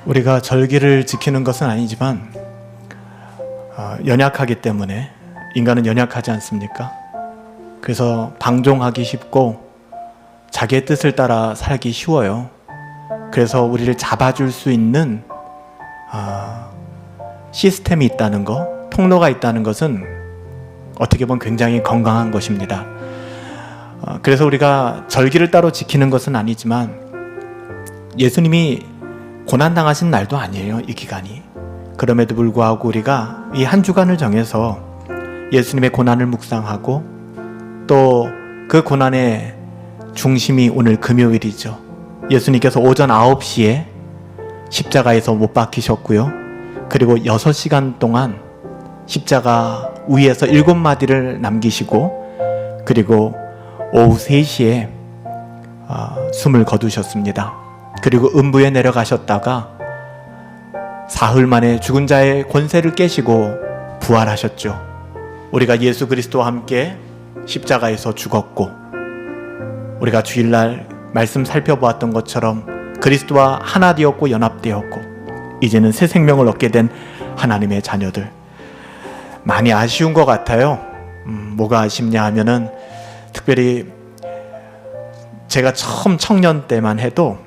우리가 절기를 지키는 것은 아니지만 연약하기 때문에, 인간은 연약하지 않습니까? 그래서 방종하기 쉽고 자기의 뜻을 따라 살기 쉬워요. 그래서 우리를 잡아줄 수 있는 시스템이 있다는 것, 통로가 있다는 것은 어떻게 보면 굉장히 건강한 것입니다. 그래서 우리가 절기를 따로 지키는 것은 아니지만, 예수님이 고난당하신 날도 아니에요, 이 기간이. 그럼에도 불구하고 우리가 이 한 주간을 정해서 예수님의 고난을 묵상하고, 또 그 고난의 중심이 오늘 금요일이죠. 예수님께서 오전 9시에 십자가에서 못 박히셨고요. 그리고 6시간 동안 십자가 위에서 7마디를 남기시고, 그리고 오후 3시에 숨을 거두셨습니다. 그리고 음부에 내려가셨다가 사흘 만에 죽은 자의 권세를 깨시고 부활하셨죠. 우리가 예수 그리스도와 함께 십자가에서 죽었고, 우리가 주일날 말씀 살펴보았던 것처럼 그리스도와 하나 되었고 연합되었고, 이제는 새 생명을 얻게 된 하나님의 자녀들. 많이 아쉬운 것 같아요. 뭐가 아쉽냐 하면은, 특별히 제가 처음 청년 때만 해도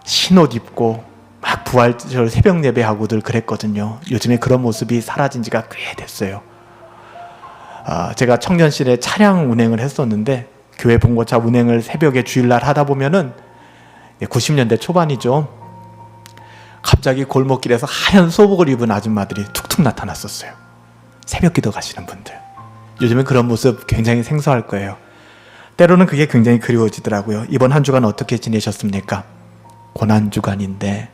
흰옷 입고 막 부활절 새벽 예배하고들 그랬거든요. 요즘에 그런 모습이 사라진 지가 꽤 됐어요. 제가 청년실에 차량 운행을 했었는데, 교회 봉고차 운행을 새벽에 주일날 하다 보면은 90년대 초반이죠. 갑자기 골목길에서 하얀 소복을 입은 아줌마들이 툭툭 나타났었어요. 새벽 기도 가시는 분들. 요즘엔 그런 모습 굉장히 생소할 거예요. 때로는 그게 굉장히 그리워지더라고요. 이번 한 주간 어떻게 지내셨습니까? 고난주간인데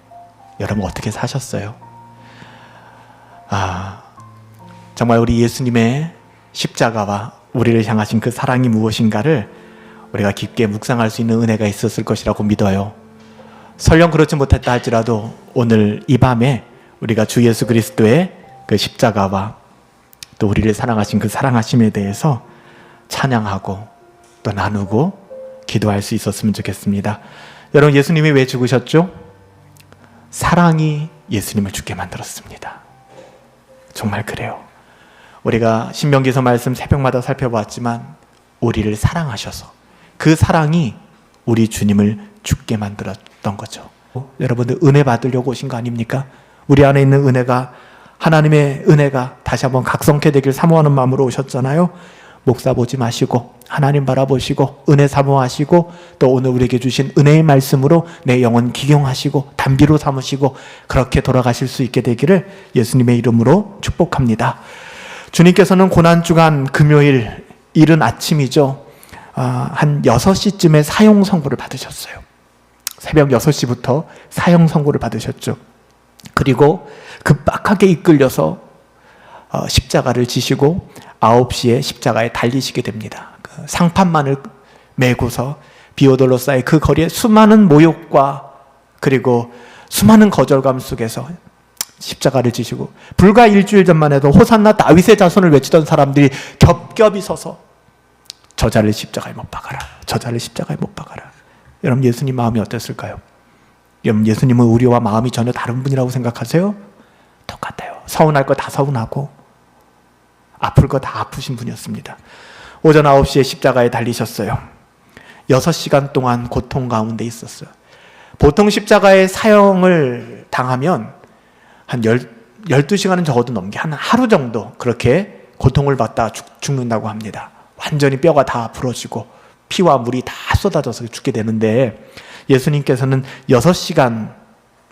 여러분 어떻게 사셨어요? 정말 우리 예수님의 십자가와 우리를 향하신 그 사랑이 무엇인가를 우리가 깊게 묵상할 수 있는 은혜가 있었을 것이라고 믿어요. 설령 그렇지 못했다 할지라도 오늘 이 밤에 우리가 주 예수 그리스도의 그 십자가와 또 우리를 사랑하신 그 사랑하심에 대해서 찬양하고 또 나누고 기도할 수 있었으면 좋겠습니다. 여러분, 예수님이 왜 죽으셨죠? 사랑이 예수님을 죽게 만들었습니다. 정말 그래요. 우리가 신명기서 말씀 새벽마다 살펴봤지만, 우리를 사랑하셔서 그 사랑이 우리 주님을 죽게 만들었던 거죠. 여러분들 은혜 받으려고 오신 거 아닙니까? 우리 안에 있는 은혜가, 하나님의 은혜가 다시 한번 각성케 되길 사모하는 마음으로 오셨잖아요. 목사 보지 마시고 하나님 바라보시고 은혜 사모하시고, 또 오늘 우리에게 주신 은혜의 말씀으로 내 영혼 기경하시고 단비로 삼으시고 그렇게 돌아가실 수 있게 되기를 예수님의 이름으로 축복합니다. 주님께서는 고난주간 금요일 이른 아침이죠. 한 6시쯤에 사형 선고를 받으셨어요. 새벽 6시부터 사형 선고를 받으셨죠. 그리고 급박하게 이끌려서 십자가를 지시고 9시에 십자가에 달리시게 됩니다. 그 상판만을 메고서 비오돌로사의 그 거리에 수많은 모욕과 그리고 수많은 거절감 속에서 십자가를 지시고, 불과 일주일 전만 해도 호산나 다윗의 자손을 외치던 사람들이 겹겹이 서서 저자를 십자가에 못 박아라, 저자를 십자가에 못 박아라. 여러분, 예수님 마음이 어땠을까요? 여러분, 예수님은 우리와 마음이 전혀 다른 분이라고 생각하세요? 똑같아요. 서운할 거 다 서운하고 아플 거 다 아프신 분이었습니다. 오전 9시에 십자가에 달리셨어요. 6시간 동안 고통 가운데 있었어요. 보통 십자가에 사형을 당하면 한 12시간은 적어도 넘게, 한 하루 정도 그렇게 고통을 받다 죽는다고 합니다. 완전히 뼈가 다 부러지고 피와 물이 다 쏟아져서 죽게 되는데, 예수님께서는 6시간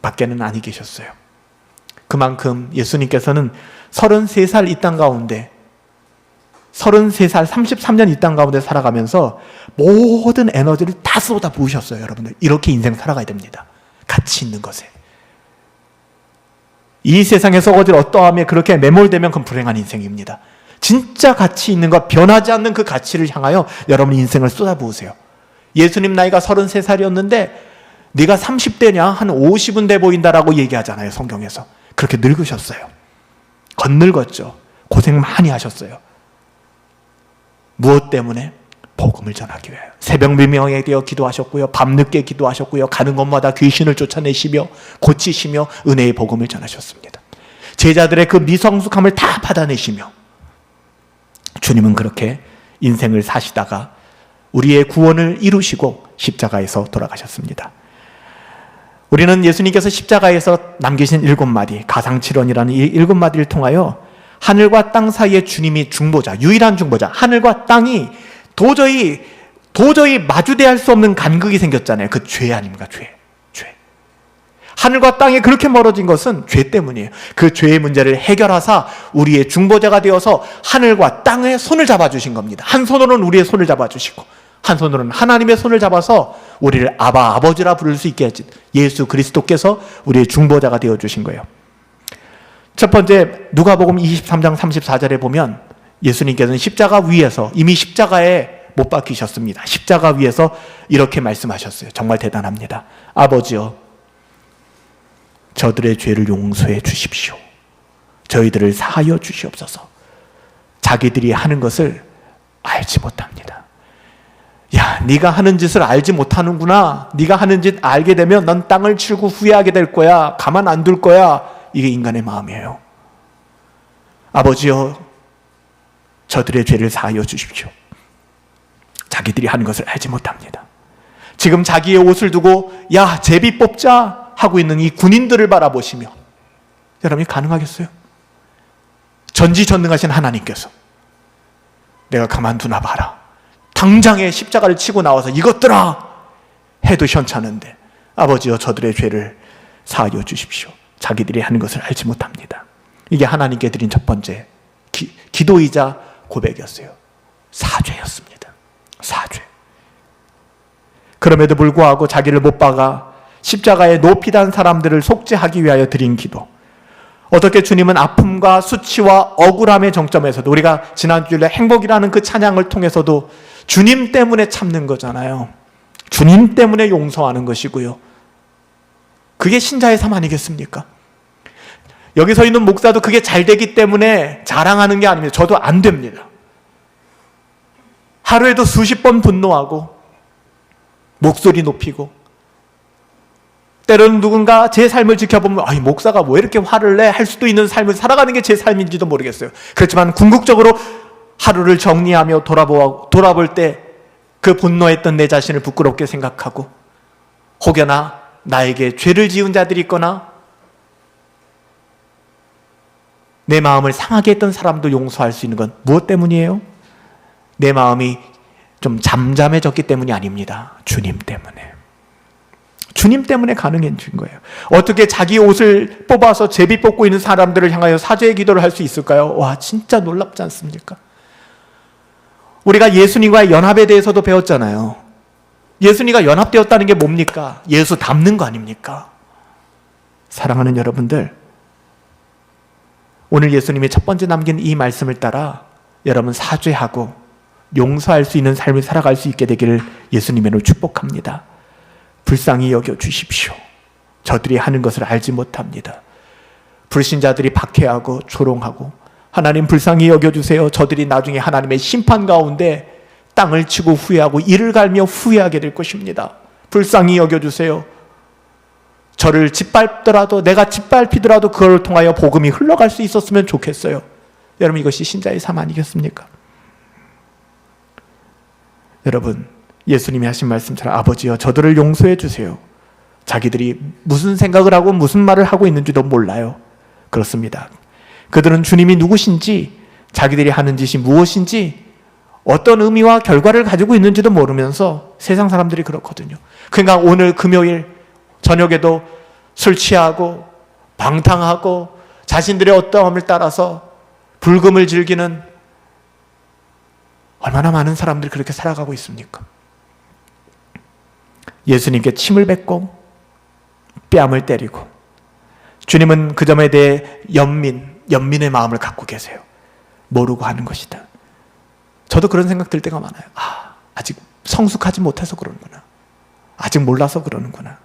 밖에는 아니 계셨어요. 그만큼 예수님께서는 33살 이 땅 가운데, 33살 33년 이 땅 가운데 살아가면서 모든 에너지를 다 쏟아 부으셨어요. 여러분들, 이렇게 인생 살아가야 됩니다. 가치 있는 것에. 이 세상의 썩어질 어떠함에 그렇게 매몰되면 그건 불행한 인생입니다. 진짜 가치 있는 것, 변하지 않는 그 가치를 향하여 여러분 인생을 쏟아부으세요. 예수님 나이가 33살이었는데 네가 30대냐? 한 50은 돼 보인다라고 얘기하잖아요, 성경에서. 그렇게 늙으셨어요. 겉늙었죠. 고생 많이 하셨어요. 무엇 때문에? 복음을 전하기 위하여 새벽 미명에 되어 기도하셨고요. 밤늦게 기도하셨고요. 가는 곳마다 귀신을 쫓아내시며 고치시며 은혜의 복음을 전하셨습니다. 제자들의 그 미성숙함을 다 받아내시며 주님은 그렇게 인생을 사시다가 우리의 구원을 이루시고 십자가에서 돌아가셨습니다. 우리는 예수님께서 십자가에서 남기신 7마디, 가상칠언이라는 이 7마디를 통하여 하늘과 땅 사이에 주님이 중보자, 유일한 중보자, 하늘과 땅이 도저히 마주대할 수 없는 간극이 생겼잖아요. 그 죄 아닙니까? 죄. 하늘과 땅이 그렇게 멀어진 것은 죄 때문이에요. 그 죄의 문제를 해결하사 우리의 중보자가 되어서 하늘과 땅의 손을 잡아주신 겁니다. 한 손으로는 우리의 손을 잡아주시고 한 손으로는 하나님의 손을 잡아서 우리를 아바, 아버지라 부를 수 있게 하신 예수 그리스도께서 우리의 중보자가 되어주신 거예요. 첫 번째 누가복음 23장 34절에 보면 예수님께서는 십자가 위에서 이미 십자가에 못 박히셨습니다. 십자가 위에서 이렇게 말씀하셨어요. 정말 대단합니다. 아버지여, 저들의 죄를 용서해 주십시오. 저희들을 사하여 주시옵소서. 자기들이 하는 것을 알지 못합니다. 야, 네가 하는 짓을 알지 못하는구나. 네가 하는 짓 알게 되면 넌 땅을 치고 후회하게 될 거야. 가만 안 둘 거야. 이게 인간의 마음이에요. 아버지여, 저들의 죄를 사하여 주십시오. 자기들이 하는 것을 알지 못합니다. 지금 자기의 옷을 두고 야, 제비 뽑자 하고 있는 이 군인들을 바라보시며, 여러분이 가능하겠어요? 전지전능하신 하나님께서 내가 가만두나 봐라, 당장에 십자가를 치고 나와서 이것들아 해도 현찮은데 아버지여 저들의 죄를 사하여 주십시오. 자기들이 하는 것을 알지 못합니다. 이게 하나님께 드린 첫 번째 기도이자 고백이었어요. 사죄였습니다. 사죄. 그럼에도 불구하고 자기를 못 박아 십자가에 높이 단 사람들을 속죄하기 위하여 드린 기도. 어떻게 주님은 아픔과 수치와 억울함의 정점에서도, 우리가 지난주에 행복이라는 그 찬양을 통해서도 주님 때문에 참는 거잖아요. 주님 때문에 용서하는 것이고요. 그게 신자의 삶 아니겠습니까? 여기 서 있는 목사도 그게 잘 되기 때문에 자랑하는 게 아닙니다. 저도 안 됩니다. 하루에도 수십 번 분노하고 목소리 높이고, 때로는 누군가 제 삶을 지켜보면 아니 목사가 왜 이렇게 화를 내? 할 수도 있는 삶을 살아가는 게 제 삶인지도 모르겠어요. 그렇지만 궁극적으로 하루를 정리하며 돌아볼 때 그 분노했던 내 자신을 부끄럽게 생각하고, 혹여나 나에게 죄를 지은 자들이 있거나 내 마음을 상하게 했던 사람도 용서할 수 있는 건 무엇 때문이에요? 내 마음이 좀 잠잠해졌기 때문이 아닙니다. 주님 때문에. 주님 때문에 가능해진 거예요. 어떻게 자기 옷을 뽑아서 제비 뽑고 있는 사람들을 향하여 사죄의 기도를 할 수 있을까요? 와, 진짜 놀랍지 않습니까? 우리가 예수님과의 연합에 대해서도 배웠잖아요. 예수님과 연합되었다는 게 뭡니까? 예수 닮는 거 아닙니까? 사랑하는 여러분들, 오늘 예수님이 첫 번째 남긴 이 말씀을 따라 여러분 사죄하고 용서할 수 있는 삶을 살아갈 수 있게 되기를 예수님으로 축복합니다. 불쌍히 여겨주십시오. 저들이 하는 것을 알지 못합니다. 불신자들이 박해하고 조롱하고, 하나님 불쌍히 여겨주세요. 저들이 나중에 하나님의 심판 가운데 땅을 치고 후회하고 이를 갈며 후회하게 될 것입니다. 불쌍히 여겨주세요. 저를 짓밟더라도, 내가 짓밟히더라도 그걸 통하여 복음이 흘러갈 수 있었으면 좋겠어요. 여러분, 이것이 신자의 삶 아니겠습니까? 여러분, 예수님이 하신 말씀처럼 아버지여 저들을 용서해 주세요. 자기들이 무슨 생각을 하고 무슨 말을 하고 있는지도 몰라요. 그렇습니다. 그들은 주님이 누구신지, 자기들이 하는 짓이 무엇인지, 어떤 의미와 결과를 가지고 있는지도 모르면서, 세상 사람들이 그렇거든요. 그러니까 오늘 금요일 저녁에도 술 취하고 방탕하고 자신들의 어떠함을 따라서 불금을 즐기는 얼마나 많은 사람들이 그렇게 살아가고 있습니까? 예수님께 침을 뱉고 뺨을 때리고, 주님은 그 점에 대해 연민의 마음을 갖고 계세요. 모르고 하는 것이다. 저도 그런 생각 들 때가 많아요. 아직 성숙하지 못해서 그러는구나. 아직 몰라서 그러는구나.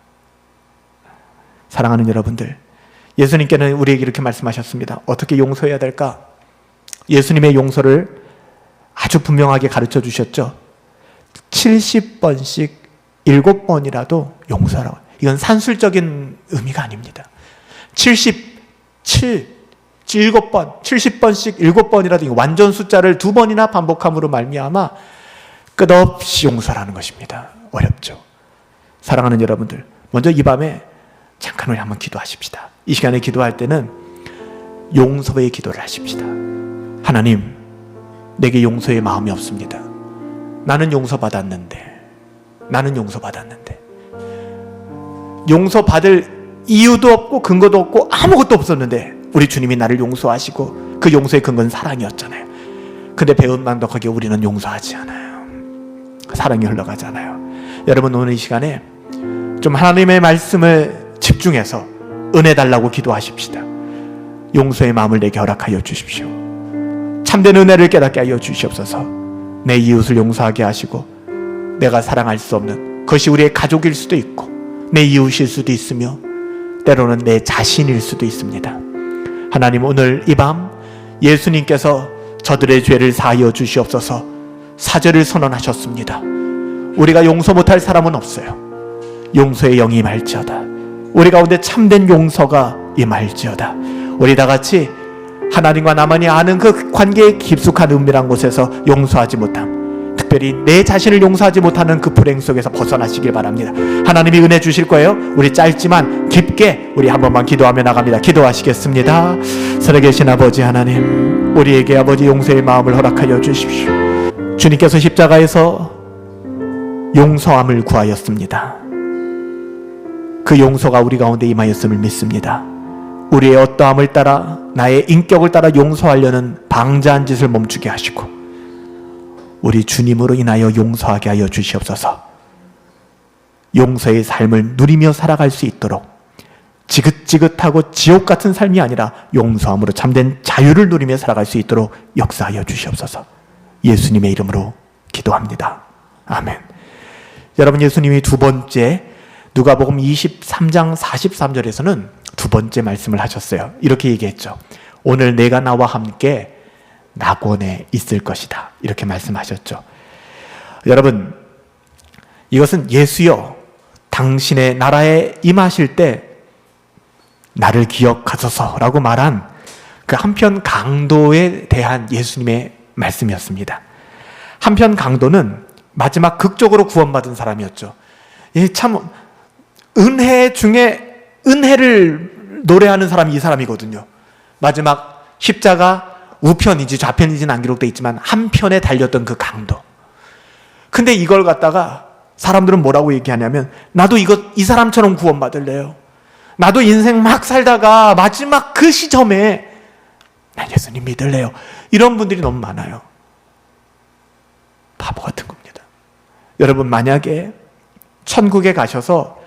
사랑하는 여러분들, 예수님께는 우리에게 이렇게 말씀하셨습니다. 어떻게 용서해야 될까? 예수님의 용서를 아주 분명하게 가르쳐 주셨죠. 70번씩 7번이라도 용서하라고. 이건 산술적인 의미가 아닙니다. 7번, 70번씩 7번이라도 완전 숫자를 2번이나 반복함으로 말미암아 끝없이 용서라는 것입니다. 어렵죠. 사랑하는 여러분들, 먼저 이 밤에 잠깐 우리 한번 기도하십시다. 이 시간에 기도할 때는 용서의 기도를 하십시다. 하나님, 내게 용서의 마음이 없습니다. 나는 용서받았는데 용서받을 이유도 없고 근거도 없고 아무것도 없었는데 우리 주님이 나를 용서하시고 그 용서의 근거는 사랑이었잖아요. 근데 배은망덕하게 우리는 용서하지 않아요. 사랑이 흘러가잖아요. 여러분, 오늘 이 시간에 좀 하나님의 말씀을 집중해서 은혜 달라고 기도하십시다. 용서의 마음을 내게 허락하여 주십시오. 참된 은혜를 깨닫게 하여 주시옵소서. 내 이웃을 용서하게 하시고 내가 사랑할 수 없는 그것이 우리의 가족일 수도 있고 내 이웃일 수도 있으며 때로는 내 자신일 수도 있습니다. 하나님, 오늘 이 밤 예수님께서 저들의 죄를 사하여 주시옵소서 사죄를 선언하셨습니다. 우리가 용서 못할 사람은 없어요. 용서의 영이 임할지어다. 우리 가운데 참된 용서가 임할지어다. 우리 다 같이 하나님과 나만이 아는 그 관계의 깊숙한 은밀한 곳에서 용서하지 못함, 특별히 내 자신을 용서하지 못하는 그 불행 속에서 벗어나시길 바랍니다. 하나님이 은혜 주실 거예요. 우리 짧지만 깊게 우리 한 번만 기도하며 나갑니다. 기도하시겠습니다. 살아계신 아버지 하나님, 우리에게 아버지 용서의 마음을 허락하여 주십시오. 주님께서 십자가에서 용서함을 구하였습니다. 그 용서가 우리 가운데 임하였음을 믿습니다. 우리의 어떠함을 따라 나의 인격을 따라 용서하려는 방자한 짓을 멈추게 하시고 우리 주님으로 인하여 용서하게 하여 주시옵소서. 용서의 삶을 누리며 살아갈 수 있도록 지긋지긋하고 지옥 같은 삶이 아니라 용서함으로 참된 자유를 누리며 살아갈 수 있도록 역사하여 주시옵소서. 예수님의 이름으로 기도합니다. 아멘. 여러분, 예수님이 두 번째 누가복음 23장 43절에서는 두 번째 말씀을 하셨어요. 이렇게 얘기했죠. 오늘 내가 나와 함께 낙원에 있을 것이다. 이렇게 말씀하셨죠. 여러분, 이것은 예수여 당신의 나라에 임하실 때 나를 기억하소서라고 말한 그 한편 강도에 대한 예수님의 말씀이었습니다. 한편 강도는 마지막 극적으로 구원받은 사람이었죠. 참 은혜 중에 은혜를 노래하는 사람이 이 사람이거든요. 마지막 십자가 우편인지 좌편인지는 안 기록되어 있지만 한편에 달렸던 그 강도. 근데 이걸 갖다가 사람들은 뭐라고 얘기하냐면 나도 이 사람처럼 구원받을래요. 나도 인생 막 살다가 마지막 그 시점에 난 예수님 믿을래요. 이런 분들이 너무 많아요. 바보 같은 겁니다. 여러분, 만약에 천국에 가셔서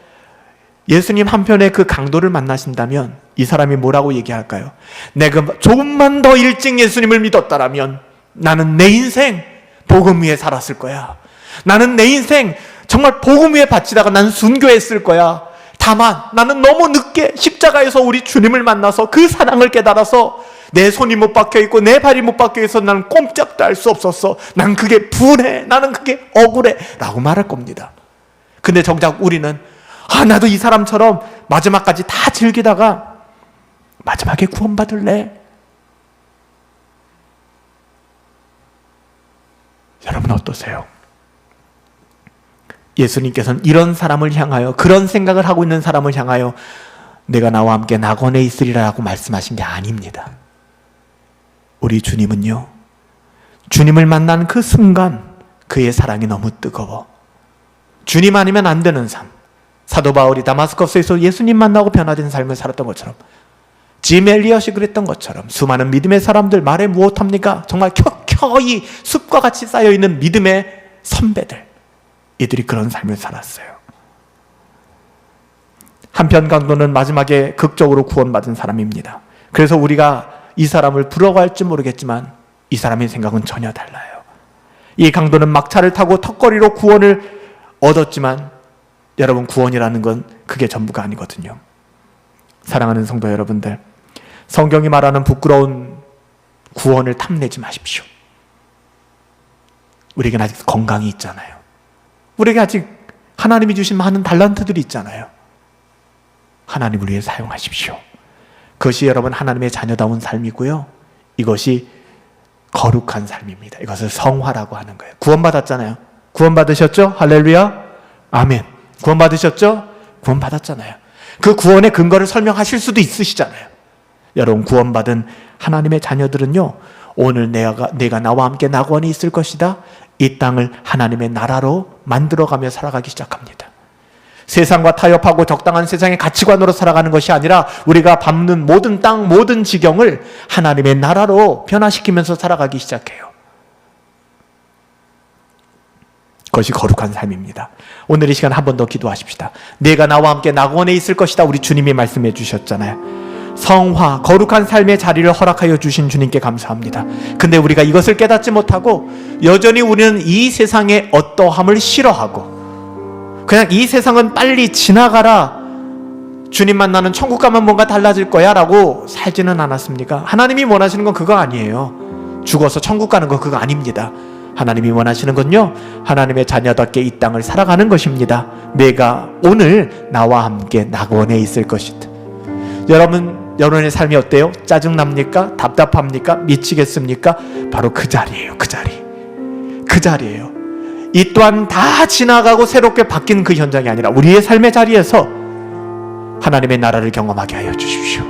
예수님 한편의 그 강도를 만나신다면 이 사람이 뭐라고 얘기할까요? 내가 조금만 더 일찍 예수님을 믿었다라면 나는 내 인생 복음 위에 살았을 거야. 나는 내 인생 정말 복음 위에 바치다가 난 순교했을 거야. 다만 나는 너무 늦게 십자가에서 우리 주님을 만나서 그 사랑을 깨달아서 내 손이 못 박혀있고 내 발이 못 박혀있어 나는 꼼짝도 할 수 없었어. 난 그게 분해. 나는 그게 억울해. 라고 말할 겁니다. 근데 정작 우리는 나도 이 사람처럼 마지막까지 다 즐기다가 마지막에 구원받을래. 여러분 어떠세요? 예수님께서는 이런 사람을 향하여, 그런 생각을 하고 있는 사람을 향하여 내가 나와 함께 낙원에 있으리라고 말씀하신 게 아닙니다. 우리 주님은요, 주님을 만난 그 순간 그의 사랑이 너무 뜨거워 주님 아니면 안 되는 삶, 사도 바울이 다마스커스에서 예수님 만나고 변화된 삶을 살았던 것처럼, 짐 엘리엇이 그랬던 것처럼 수많은 믿음의 사람들 말해 무엇합니까? 정말 켜켜이 숲과 같이 쌓여있는 믿음의 선배들, 이들이 그런 삶을 살았어요. 한편 강도는 마지막에 극적으로 구원받은 사람입니다. 그래서 우리가 이 사람을 부러워할지 모르겠지만 이 사람의 생각은 전혀 달라요. 이 강도는 막차를 타고 턱걸이로 구원을 얻었지만 여러분, 구원이라는 건 그게 전부가 아니거든요. 사랑하는 성도 여러분들, 성경이 말하는 부끄러운 구원을 탐내지 마십시오. 우리에겐 아직 건강이 있잖아요. 우리에게 아직 하나님이 주신 많은 달란트들이 있잖아요. 하나님을 위해 사용하십시오. 그것이 여러분 하나님의 자녀다운 삶이고요. 이것이 거룩한 삶입니다. 이것을 성화라고 하는 거예요. 구원받았잖아요. 구원받으셨죠? 할렐루야. 아멘. 구원받으셨죠? 구원받았잖아요. 그 구원의 근거를 설명하실 수도 있으시잖아요. 여러분 구원받은 하나님의 자녀들은요, 오늘 내가 나와 함께 낙원에 있을 것이다. 이 땅을 하나님의 나라로 만들어가며 살아가기 시작합니다. 세상과 타협하고 적당한 세상의 가치관으로 살아가는 것이 아니라 우리가 밟는 모든 땅, 모든 지경을 하나님의 나라로 변화시키면서 살아가기 시작해요. 그것이 거룩한 삶입니다. 오늘 이 시간 한 번 더 기도하십시다. 내가 나와 함께 낙원에 있을 것이다. 우리 주님이 말씀해 주셨잖아요. 성화, 거룩한 삶의 자리를 허락하여 주신 주님께 감사합니다. 근데 우리가 이것을 깨닫지 못하고 여전히 우리는 이 세상의 어떠함을 싫어하고 그냥 이 세상은 빨리 지나가라, 주님 만나는 천국 가면 뭔가 달라질 거야 라고 살지는 않았습니까? 하나님이 원하시는 건 그거 아니에요. 죽어서 천국 가는 거 그거 아닙니다. 하나님이 원하시는 건요, 하나님의 자녀답게 이 땅을 살아가는 것입니다. 내가 오늘 나와 함께 낙원에 있을 것이다. 여러분의 삶이 어때요? 짜증납니까? 답답합니까? 미치겠습니까? 바로 그 자리예요. 그 자리. 그 자리예요. 이 또한 다 지나가고 새롭게 바뀐 그 현장이 아니라 우리의 삶의 자리에서 하나님의 나라를 경험하게 하여 주십시오.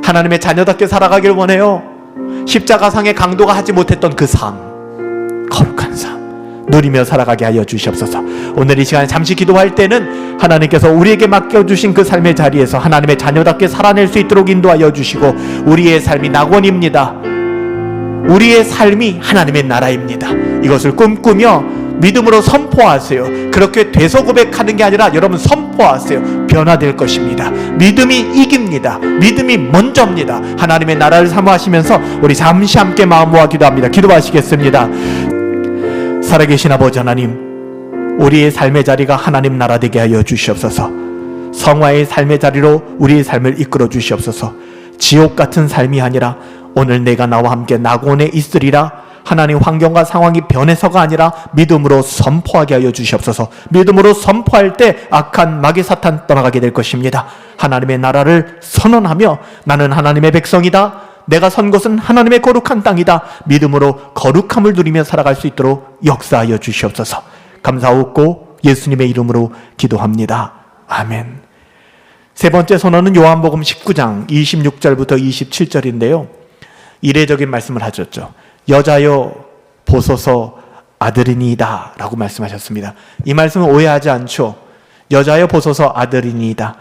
하나님의 자녀답게 살아가길 원해요. 십자가상의 강도가 하지 못했던 그 삶, 거룩한 삶 누리며 살아가게 하여 주시옵소서. 오늘 이 시간에 잠시 기도할 때는 하나님께서 우리에게 맡겨주신 그 삶의 자리에서 하나님의 자녀답게 살아낼 수 있도록 인도하여 주시고, 우리의 삶이 낙원입니다. 우리의 삶이 하나님의 나라입니다. 이것을 꿈꾸며 믿음으로 선포하세요. 그렇게 돼서 고백하는 게 아니라 여러분 선포하세요. 변화될 것입니다. 믿음이 이깁니다. 믿음이 먼저입니다. 하나님의 나라를 사모하시면서 우리 잠시 함께 마음 모아 기도합니다. 기도하시겠습니다. 살아계신 아버지 하나님, 우리의 삶의 자리가 하나님 나라 되게 하여 주시옵소서. 성화의 삶의 자리로 우리의 삶을 이끌어 주시옵소서. 지옥 같은 삶이 아니라 오늘 내가 나와 함께 낙원에 있으리라, 하나님 환경과 상황이 변해서가 아니라 믿음으로 선포하게 하여 주시옵소서. 믿음으로 선포할 때 악한 마귀 사탄 떠나가게 될 것입니다. 하나님의 나라를 선언하며 나는 하나님의 백성이다, 내가 선 곳은 하나님의 거룩한 땅이다, 믿음으로 거룩함을 누리며 살아갈 수 있도록 역사하여 주시옵소서. 감사하고 예수님의 이름으로 기도합니다. 아멘. 세 번째 선언은 요한복음 19장 26절부터 27절인데요. 이례적인 말씀을 하셨죠. 여자여 보소서 아들이니이다 라고 말씀하셨습니다. 이 말씀은 오해하지 않죠. 여자여 보소서 아들이니이다,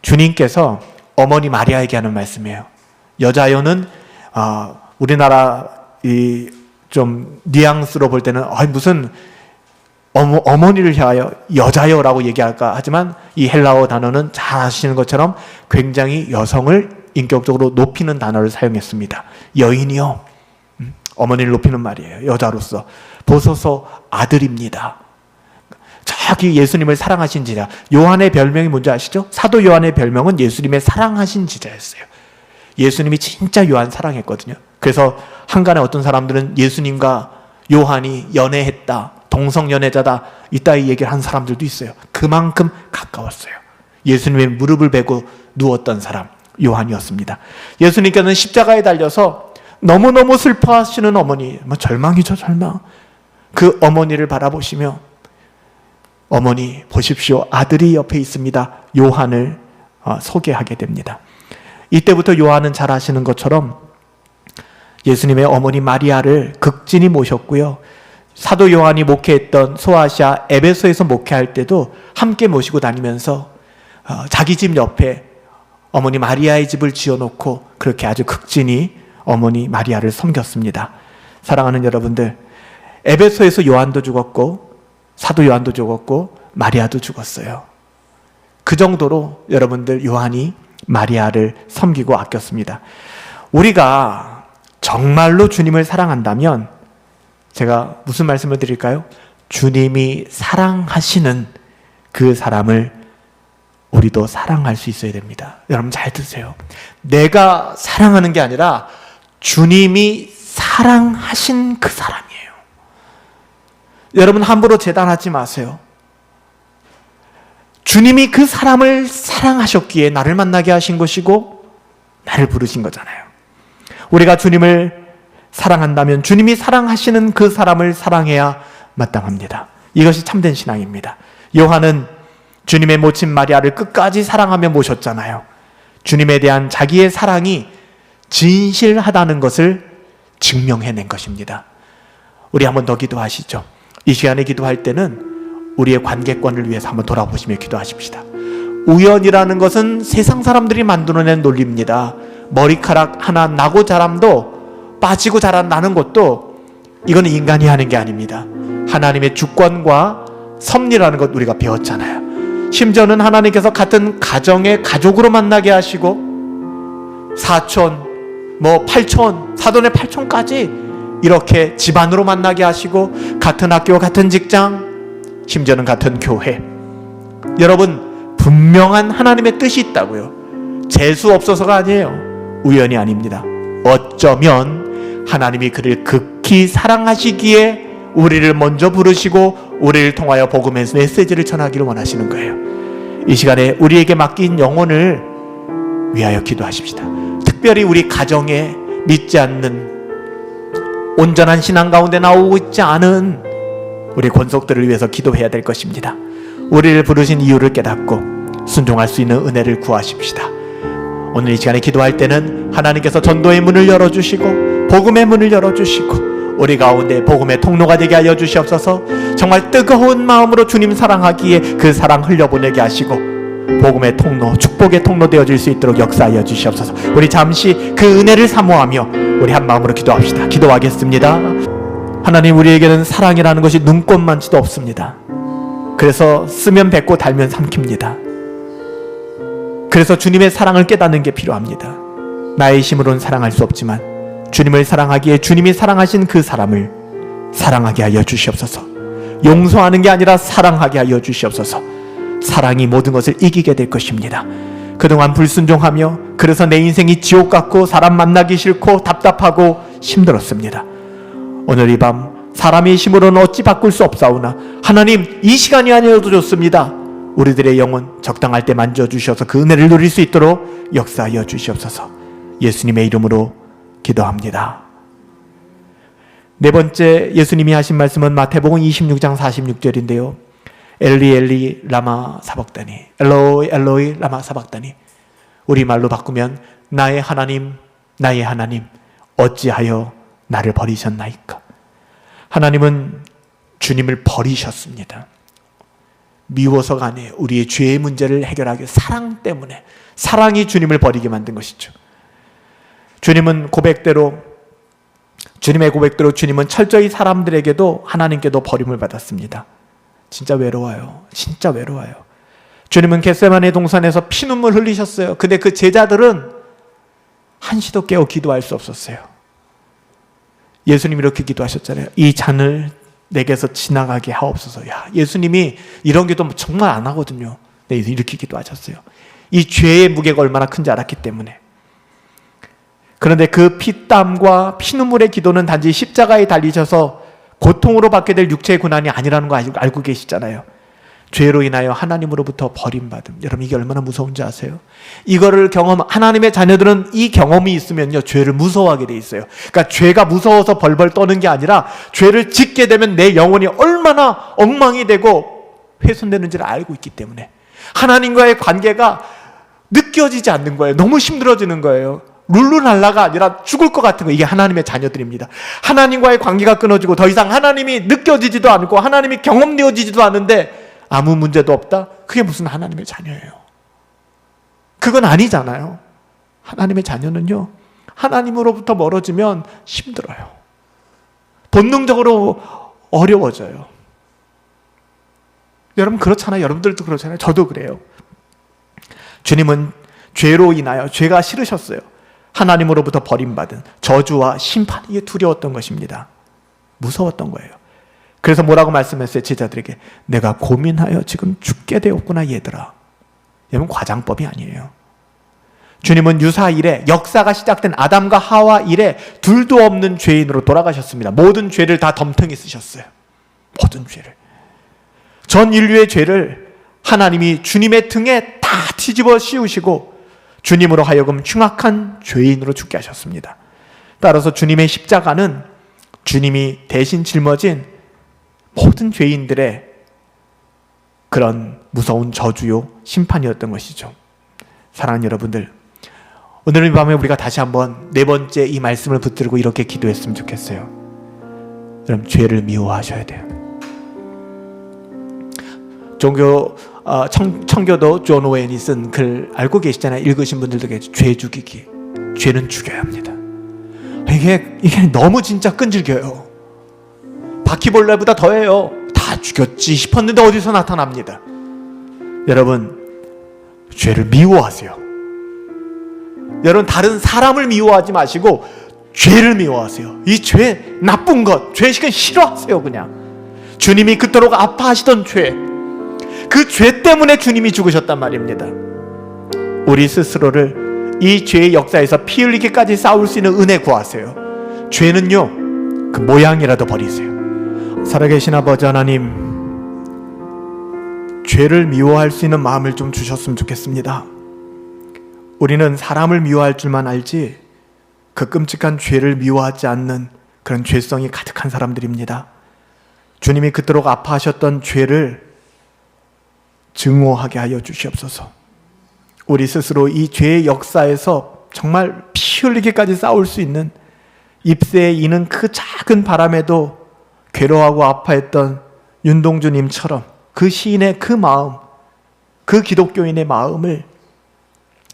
주님께서 어머니 마리아에게 하는 말씀이에요. 여자여는 우리나라 좀 뉘앙스로 볼 때는 무슨 어머니를 향하여 여자여라고 얘기할까 하지만, 이 헬라어 단어는 잘 아시는 것처럼 굉장히 여성을 인격적으로 높이는 단어를 사용했습니다. 여인이요, 어머니를 높이는 말이에요. 여자로서 보소서 아들입니다. 저기 예수님을 사랑하신 지자. 요한의 별명이 뭔지 아시죠? 사도 요한의 별명은 예수님의 사랑하신 지자였어요. 예수님이 진짜 요한 사랑했거든요. 그래서 한간에 어떤 사람들은 예수님과 요한이 연애했다, 동성연애자다, 이따위 얘기를 한 사람들도 있어요. 그만큼 가까웠어요. 예수님의 무릎을 베고 누웠던 사람 요한이었습니다. 예수님께서는 십자가에 달려서 너무너무 슬퍼하시는 어머니, 절망이죠, 절망. 그 어머니를 바라보시며 어머니 보십시오, 아들이 옆에 있습니다, 요한을 소개하게 됩니다. 이때부터 요한은 잘 아시는 것처럼 예수님의 어머니 마리아를 극진히 모셨고요. 사도 요한이 목회했던 소아시아 에베소에서 목회할 때도 함께 모시고 다니면서 자기 집 옆에 어머니 마리아의 집을 지어놓고 그렇게 아주 극진히 어머니 마리아를 섬겼습니다. 사랑하는 여러분들, 에베소에서 요한도 죽었고 사도 요한도 죽었고 마리아도 죽었어요. 그 정도로 여러분들 요한이 마리아를 섬기고 아꼈습니다. 우리가 정말로 주님을 사랑한다면, 제가 무슨 말씀을 드릴까요? 주님이 사랑하시는 그 사람을 우리도 사랑할 수 있어야 됩니다. 여러분 잘 드세요. 내가 사랑하는 게 아니라 주님이 사랑하신 그 사람이에요. 여러분 함부로 재단하지 마세요. 주님이 그 사람을 사랑하셨기에 나를 만나게 하신 것이고 나를 부르신 거잖아요. 우리가 주님을 사랑한다면 주님이 사랑하시는 그 사람을 사랑해야 마땅합니다. 이것이 참된 신앙입니다. 요한은 주님의 모친 마리아를 끝까지 사랑하며 모셨잖아요. 주님에 대한 자기의 사랑이 진실하다는 것을 증명해낸 것입니다. 우리 한번 더 기도하시죠. 이 시간에 기도할 때는 우리의 관계권을 위해서 한번 돌아보시며 기도하십시다. 우연이라는 것은 세상 사람들이 만들어낸 논리입니다. 머리카락 하나 나고 자람도 빠지고 자라나는 것도 이거는 인간이 하는 게 아닙니다. 하나님의 주권과 섭리라는 것 우리가 배웠잖아요. 심지어는 하나님께서 같은 가정의 가족으로 만나게 하시고 사촌, 팔촌, 사돈의 팔촌까지 이렇게 집안으로 만나게 하시고 같은 학교, 같은 직장, 심지어는 같은 교회. 여러분, 분명한 하나님의 뜻이 있다고요. 재수 없어서가 아니에요. 우연이 아닙니다. 어쩌면 하나님이 그를 극히 사랑하시기에 우리를 먼저 부르시고 우리를 통하여 복음의 메시지를 전하기를 원하시는 거예요. 이 시간에 우리에게 맡긴 영혼을 위하여 기도하십시다. 특별히 우리 가정에 믿지 않는 온전한 신앙 가운데 나오고 있지 않은 우리 권속들을 위해서 기도해야 될 것입니다. 우리를 부르신 이유를 깨닫고 순종할 수 있는 은혜를 구하십시다. 오늘 이 시간에 기도할 때는 하나님께서 전도의 문을 열어주시고 복음의 문을 열어주시고 우리 가운데 복음의 통로가 되게 하여 주시옵소서. 정말 뜨거운 마음으로 주님 사랑하기에 그 사랑 흘려보내게 하시고 복음의 통로, 축복의 통로 되어질 수 있도록 역사하여 주시옵소서. 우리 잠시 그 은혜를 사모하며 우리 한 마음으로 기도합시다. 기도하겠습니다. 하나님, 우리에게는 사랑이라는 것이 눈꽃만치도 없습니다. 그래서 쓰면 뱉고 달면 삼킵니다. 그래서 주님의 사랑을 깨닫는 게 필요합니다. 나의 힘으로는 사랑할 수 없지만 주님을 사랑하기에 주님이 사랑하신 그 사람을 사랑하게 하여 주시옵소서. 용서하는 게 아니라 사랑하게 하여 주시옵소서. 사랑이 모든 것을 이기게 될 것입니다. 그동안 불순종하며 그래서 내 인생이 지옥 같고 사람 만나기 싫고 답답하고 힘들었습니다. 오늘 이 밤 사람의 힘으로는 어찌 바꿀 수 없사오나 하나님, 이 시간이 아니어도 좋습니다. 우리들의 영혼 적당할 때 만져주셔서 그 은혜를 누릴 수 있도록 역사하여 주시옵소서. 예수님의 이름으로 기도합니다. 네 번째 예수님이 하신 말씀은 마태복음 26장 46절인데요. 엘리 엘리 라마 사박다니, 엘로이 엘로이 라마 사박다니. 우리말로 바꾸면 나의 하나님, 나의 하나님, 어찌하여 나를 버리셨나이까. 하나님은 주님을 버리셨습니다. 미워서가 아니에요. 우리의 죄의 문제를 해결하기 위해 사랑 때문에, 사랑이 주님을 버리게 만든 것이죠. 주님은 주님의 고백대로 주님은 철저히 사람들에게도 하나님께도 버림을 받았습니다. 진짜 외로워요. 진짜 외로워요. 주님은 겟세마네 동산에서 피눈물 흘리셨어요. 근데 그 제자들은 한시도 깨어 기도할 수 없었어요. 예수님이 이렇게 기도하셨잖아요. 이 잔을 내게서 지나가게 하옵소서. 야, 예수님이 이런 기도 정말 안 하거든요. 네, 이렇게 기도하셨어요. 이 죄의 무게가 얼마나 큰지 알았기 때문에. 그런데 그 피땀과 피눈물의 기도는 단지 십자가에 달리셔서 고통으로 받게 될 육체의 고난이 아니라는 거 알고 계시잖아요. 죄로 인하여 하나님으로부터 버림받음. 여러분, 이게 얼마나 무서운지 아세요? 이거를 하나님의 자녀들은 이 경험이 있으면요, 죄를 무서워하게 돼 있어요. 그러니까 죄가 무서워서 벌벌 떠는 게 아니라 죄를 짓게 되면 내 영혼이 얼마나 엉망이 되고 훼손되는지를 알고 있기 때문에 하나님과의 관계가 느껴지지 않는 거예요. 너무 힘들어지는 거예요. 룰루랄라가 아니라 죽을 것 같은 거. 이게 하나님의 자녀들입니다. 하나님과의 관계가 끊어지고 더 이상 하나님이 느껴지지도 않고 하나님이 경험되어지지도 않는데 아무 문제도 없다? 그게 무슨 하나님의 자녀예요? 그건 아니잖아요. 하나님의 자녀는요, 하나님으로부터 멀어지면 힘들어요. 본능적으로 어려워져요. 여러분 그렇잖아요. 여러분들도 그렇잖아요. 저도 그래요. 주님은 죄로 인하여 죄가 싫으셨어요. 하나님으로부터 버림받은 저주와 심판이 두려웠던 것입니다. 무서웠던 거예요. 그래서 뭐라고 말씀했어요? 제자들에게. 내가 고민하여 지금 죽게 되었구나 얘들아. 여러분 과장법이 아니에요. 주님은 유사 이래, 역사가 시작된 아담과 하와 이래 둘도 없는 죄인으로 돌아가셨습니다. 모든 죄를 다 덤탱이 쓰셨어요. 모든 죄를. 전 인류의 죄를 하나님이 주님의 등에 다 뒤집어 씌우시고 주님으로 하여금 흉악한 죄인으로 죽게 하셨습니다. 따라서 주님의 십자가는 주님이 대신 짊어진 모든 죄인들의 그런 무서운 저주요 심판이었던 것이죠. 사랑하는 여러분들, 오늘 이 밤에 우리가 다시 한번 네 번째 이 말씀을 붙들고 이렇게 기도했으면 좋겠어요. 여러분, 죄를 미워하셔야 돼요. 청교도 존 오웬이 쓴 글 알고 계시잖아요. 읽으신 분들도 계시죠. 죄 죽이기. 죄는 죽여야 합니다. 이게 너무 진짜 끈질겨요. 바퀴벌레보다 더해요. 다 죽였지 싶었는데 어디서 나타납니다. 여러분, 죄를 미워하세요. 여러분, 다른 사람을 미워하지 마시고 죄를 미워하세요. 이 죄, 나쁜 것, 죄식은 싫어하세요. 그냥 주님이 그토록 아파하시던 죄, 그 죄 때문에 주님이 죽으셨단 말입니다. 우리 스스로를 이 죄의 역사에서 피 흘리기까지 싸울 수 있는 은혜 구하세요. 죄는요, 그 모양이라도 버리세요. 살아계신 아버지 하나님, 죄를 미워할 수 있는 마음을 좀 주셨으면 좋겠습니다. 우리는 사람을 미워할 줄만 알지 그 끔찍한 죄를 미워하지 않는 그런 죄성이 가득한 사람들입니다. 주님이 그토록 아파하셨던 죄를 증오하게 하여 주시옵소서. 우리 스스로 이 죄의 역사에서 정말 피 흘리기까지 싸울 수 있는, 잎새에 이는 그 작은 바람에도 괴로워하고 아파했던 윤동주님처럼 그 시인의 그 마음, 그 기독교인의 마음을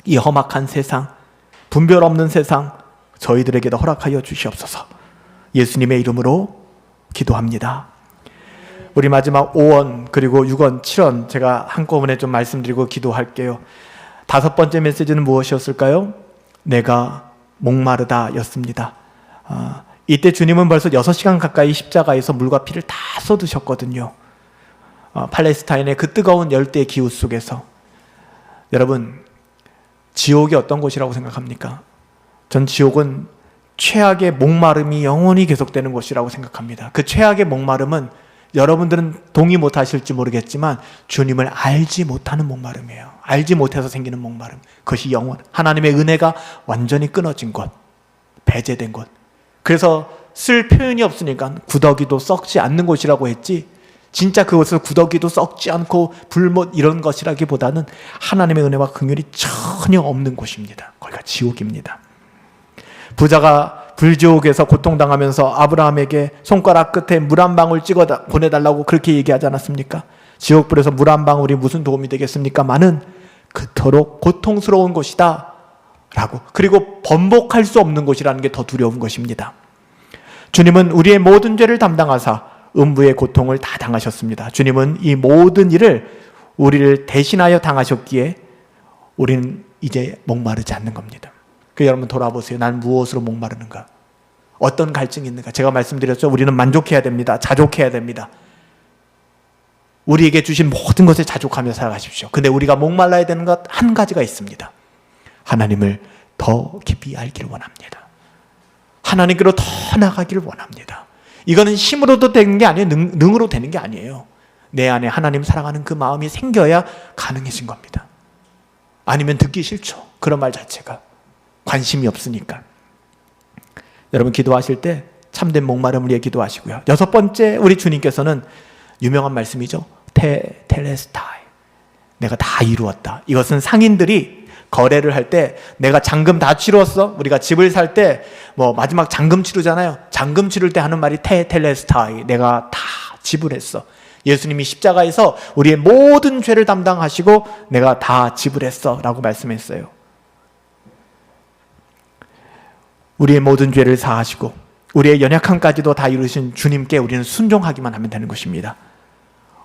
이 험악한 세상, 분별 없는 세상 저희들에게도 허락하여 주시옵소서. 예수님의 이름으로 기도합니다. 우리 마지막 5원 그리고 6원 7원 제가 한꺼번에 좀 말씀드리고 기도할게요. 다섯 번째 메시지는 무엇이었을까요? 내가 목마르다 였습니다. 이때 주님은 벌써 6시간 가까이 십자가에서 물과 피를 다 쏟으셨거든요. 팔레스타인의 그 뜨거운 열대 기후 속에서. 여러분, 지옥이 어떤 곳이라고 생각합니까? 전 지옥은 최악의 목마름이 영원히 계속되는 곳이라고 생각합니다. 그 최악의 목마름은 여러분들은 동의 못하실지 모르겠지만 주님을 알지 못하는 목마름이에요. 알지 못해서 생기는 목마름. 그것이 영원, 하나님의 은혜가 완전히 끊어진 것, 배제된 것. 그래서 쓸 표현이 없으니까 구더기도 썩지 않는 곳이라고 했지, 진짜 그것을 구더기도 썩지 않고 불못 이런 것이라기보다는 하나님의 은혜와 긍휼이 전혀 없는 곳입니다. 거기가 지옥입니다. 부자가 불지옥에서 고통당하면서 아브라함에게 손가락 끝에 물 한 방울 찍어 보내달라고 그렇게 얘기하지 않았습니까? 지옥불에서 물 한 방울이 무슨 도움이 되겠습니까? 많은 그토록 고통스러운 곳이다 라고. 그리고 번복할 수 없는 곳이라는 게 더 두려운 것입니다. 주님은 우리의 모든 죄를 담당하사 음부의 고통을 다 당하셨습니다. 주님은 이 모든 일을 우리를 대신하여 당하셨기에 우리는 이제 목마르지 않는 겁니다. 여러분 돌아보세요. 난 무엇으로 목마르는가? 어떤 갈증이 있는가? 제가 말씀드렸죠. 우리는 만족해야 됩니다. 자족해야 됩니다. 우리에게 주신 모든 것에 자족하며 살아가십시오. 근데 우리가 목말라야 되는 것 한 가지가 있습니다. 하나님을 더 깊이 알기를 원합니다. 하나님께로 더 나가기를 원합니다. 이거는 힘으로도 되는 게 아니에요. 능으로 되는 게 아니에요. 내 안에 하나님 사랑하는 그 마음이 생겨야 가능해진 겁니다. 아니면 듣기 싫죠. 그런 말 자체가. 관심이 없으니까. 여러분 기도하실 때 참된 목마름을 위해 기도하시고요. 여섯 번째, 우리 주님께서는 유명한 말씀이죠. 텔레스타이. 내가 다 이루었다. 이것은 상인들이 거래를 할 때 내가 잔금 다 치루었어. 우리가 집을 살 때 뭐 마지막 잔금 치르잖아요. 잔금 치를 때 하는 말이 텔레스타이. 내가 다 지불했어. 예수님이 십자가에서 우리의 모든 죄를 담당하시고 내가 다 지불했어 라고 말씀했어요. 우리의 모든 죄를 사하시고 우리의 연약함까지도 다 이루신 주님께 우리는 순종하기만 하면 되는 것입니다.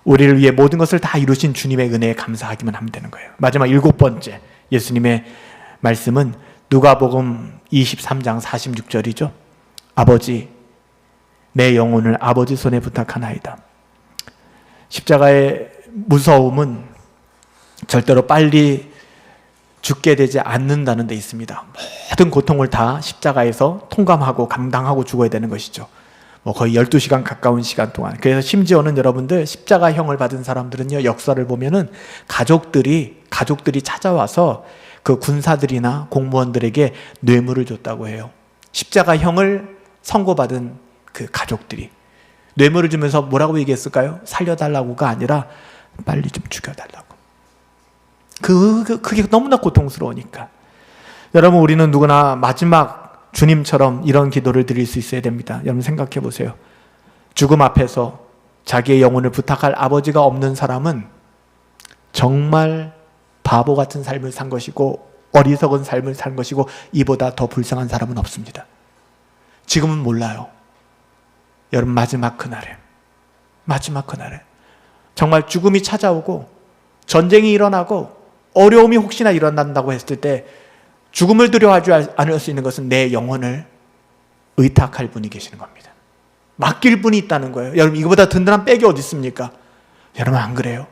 우리를 위해 모든 것을 다 이루신 주님의 은혜에 감사하기만 하면 되는 거예요. 마지막 일곱 번째, 예수님의 말씀은 누가복음 23장 46절이죠. 아버지, 내 영혼을 아버지 손에 부탁하나이다. 십자가의 무서움은 절대로 빨리 죽게 되지 않는다는 데 있습니다. 모든 고통을 다 십자가에서 통감하고 감당하고 죽어야 되는 것이죠. 거의 12시간 가까운 시간 동안. 그래서 심지어는 여러분들 십자가형을 받은 사람들은요, 역사를 보면은 가족들이 찾아와서 그 군사들이나 공무원들에게 뇌물을 줬다고 해요. 십자가형을 선고받은 그 가족들이 뇌물을 주면서 뭐라고 얘기했을까요? 살려달라고가 아니라 빨리 좀 죽여달라고. 그게 너무나 고통스러우니까. 여러분, 우리는 누구나 마지막 주님처럼 이런 기도를 드릴 수 있어야 됩니다. 여러분 생각해 보세요. 죽음 앞에서 자기의 영혼을 부탁할 아버지가 없는 사람은 정말 바보 같은 삶을 산 것이고 어리석은 삶을 산 것이고 이보다 더 불쌍한 사람은 없습니다. 지금은 몰라요. 여러분, 마지막 그날에 정말 죽음이 찾아오고 전쟁이 일어나고 어려움이 혹시나 일어난다고 했을 때 죽음을 두려워하지 않을 수 있는 것은 내 영혼을 의탁할 분이 계시는 겁니다. 맡길 분이 있다는 거예요. 여러분, 이거보다 든든한 백이 어디 있습니까? 여러분, 안 그래요?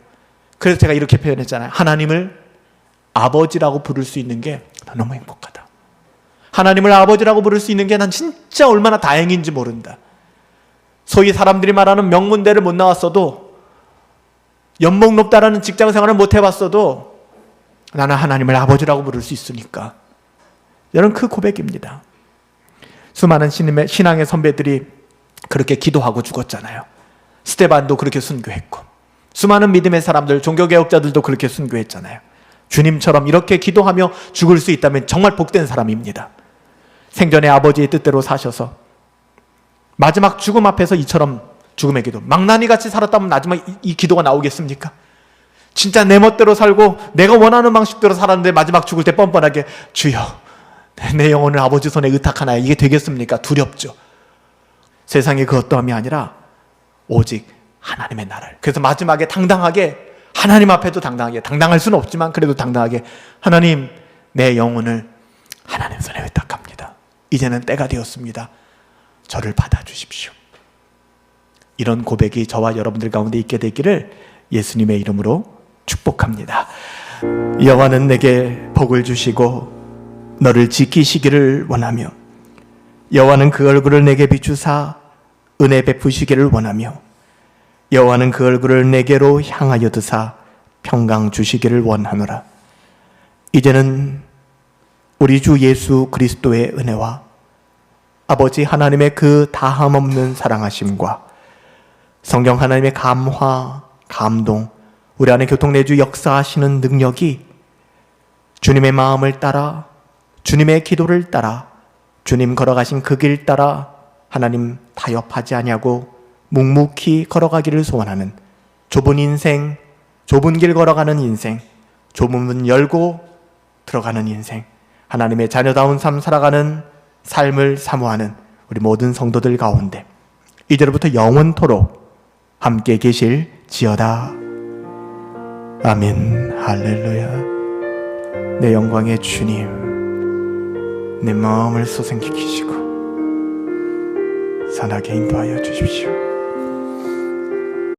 그래서 제가 이렇게 표현했잖아요. 하나님을 아버지라고 부를 수 있는 게 너무 행복하다. 하나님을 아버지라고 부를 수 있는 게 난 진짜 얼마나 다행인지 모른다. 소위 사람들이 말하는 명문대를 못 나왔어도, 연봉 높다라는 직장 생활을 못 해봤어도 나는 하나님을 아버지라고 부를 수 있으니까. 여러분, 그 고백입니다. 수많은 신앙의 선배들이 그렇게 기도하고 죽었잖아요. 스데반도 그렇게 순교했고, 수많은 믿음의 사람들, 종교개혁자들도 그렇게 순교했잖아요. 주님처럼 이렇게 기도하며 죽을 수 있다면 정말 복된 사람입니다. 생전에 아버지의 뜻대로 사셔서 마지막 죽음 앞에서 이처럼 죽음의 기도, 망나니같이 살았다면 마지막 이 기도가 나오겠습니까? 진짜 내 멋대로 살고 내가 원하는 방식대로 살았는데 마지막 죽을 때 뻔뻔하게 주여 내 영혼을 아버지 손에 의탁하나요? 이게 되겠습니까? 두렵죠. 세상의 그 어떠함이 아니라 오직 하나님의 나라를. 그래서 마지막에 당당하게, 하나님 앞에도 당당하게, 당당할 수는 없지만 그래도 당당하게, 하나님, 내 영혼을 하나님 손에 의탁합니다. 이제는 때가 되었습니다. 저를 받아주십시오. 이런 고백이 저와 여러분들 가운데 있게 되기를 예수님의 이름으로 축복합니다. 여호와는 내게 복을 주시고 너를 지키시기를 원하며, 여호와는 그 얼굴을 내게 비추사 은혜 베푸시기를 원하며, 여호와는 그 얼굴을 내게로 향하여 드사 평강 주시기를 원하노라. 이제는 우리 주 예수 그리스도의 은혜와 아버지 하나님의 그 다함없는 사랑하심과 성령 하나님의 감화, 감동, 우리 안에 교통내주 역사하시는 능력이 주님의 마음을 따라, 주님의 기도를 따라, 주님 걸어가신 그 길 따라 하나님 타협하지 아니하고 묵묵히 걸어가기를 소원하는 좁은 인생, 좁은 길 걸어가는 인생, 좁은 문 열고 들어가는 인생, 하나님의 자녀다운 삶 살아가는 삶을 사모하는 우리 모든 성도들 가운데 이제로부터 영원토록 함께 계실지어다. 아멘. 할렐루야. 내 영광의 주님, 내 마음을 소생시키시고 선하게 인도하여 주십시오.